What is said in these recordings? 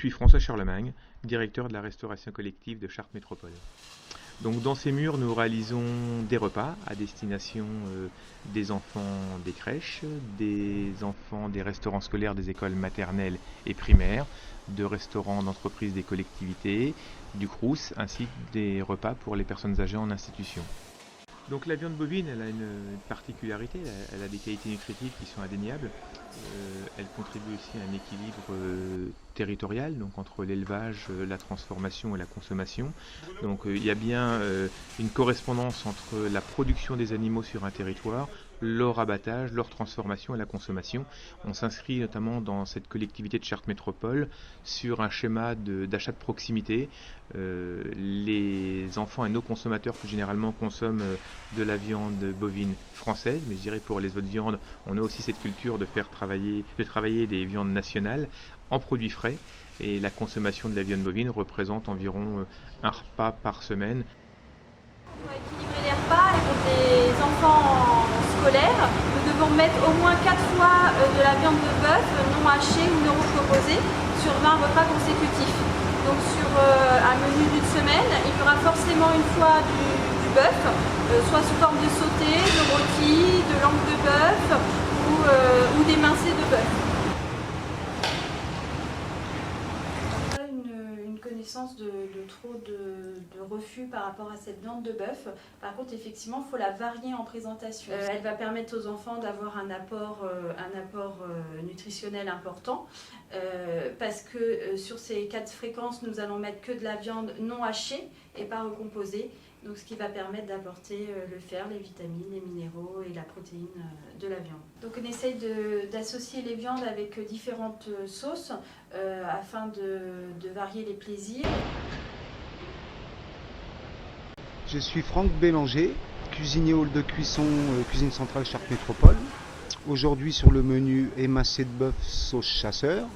suis François Charlemagne, directeur de la restauration collective de Chartres Métropole. Donc dans ces murs, nous réalisons des repas à destination des enfants des crèches, des enfants des restaurants scolaires des écoles maternelles et primaires, de restaurants d'entreprises des collectivités, du Crous, ainsi que des repas pour les personnes âgées en institution. Donc la viande bovine, elle a une particularité, elle a des qualités nutritives qui sont indéniables. Elle contribue aussi à un équilibre territorial, donc entre l'élevage, la transformation et la consommation. Donc il y a bien une correspondance entre la production des animaux sur un territoire, leur abattage, leur transformation et la consommation. On s'inscrit notamment dans cette collectivité de Chartres Métropole sur un schéma d'achat de proximité. Les enfants et nos consommateurs plus généralement consomment de la viande bovine française, mais je dirais pour les autres viandes, on a aussi cette culture de travailler des viandes nationales en produits frais, et la consommation de la viande bovine représente environ un repas par semaine. Pour équilibrer les repas et pour des enfants scolaires, nous devons mettre au moins 4 fois de la viande de bœuf non hachée ou non recomposée sur 20 repas consécutifs. Donc sur un menu d'une semaine, il y aura forcément une fois du bœuf, soit sous forme de sauté, de rôti, de langue de bœuf ou d'émincé de bœuf. Connaissance de trop de refus par rapport à cette viande de bœuf. Par contre, effectivement, il faut la varier en présentation. Elle va permettre aux enfants d'avoir un apport nutritionnel important parce que sur ces 4 fréquences, nous allons mettre que de la viande non hachée et pas recomposée. Donc, ce qui va permettre d'apporter le fer, les vitamines, les minéraux et la protéine de la viande. Donc on essaye d'associer les viandes avec différentes sauces afin de varier les plaisirs. Je suis Franck Bélanger, cuisinier hall de cuisson, cuisine centrale Chartres Métropole. Aujourd'hui sur le menu émincé de bœuf sauce chasseur.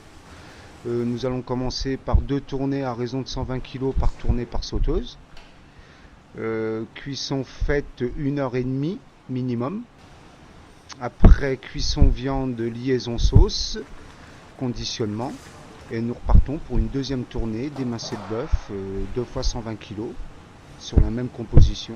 Nous allons commencer par 2 tournées à raison de 120 kg par tournée par sauteuse. Cuisson faite 1h30 minimum. Après cuisson viande, liaison sauce, conditionnement. Et nous repartons pour une deuxième tournée d'émincé de bœuf, 2 fois 120 kg sur la même composition.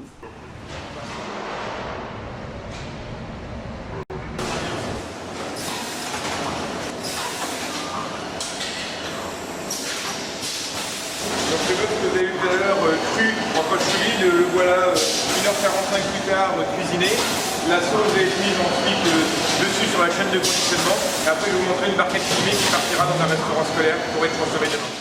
Donc le bœuf que vous avez vu tout à l'heure cru en poche solide, le voilà 1h45 plus tard cuisiné. La sauce est mise ensuite dessus sur la chaîne de conditionnement. Et après je vais vous montrer une barquette filmée qui partira dans un restaurant scolaire pour être consommée demain.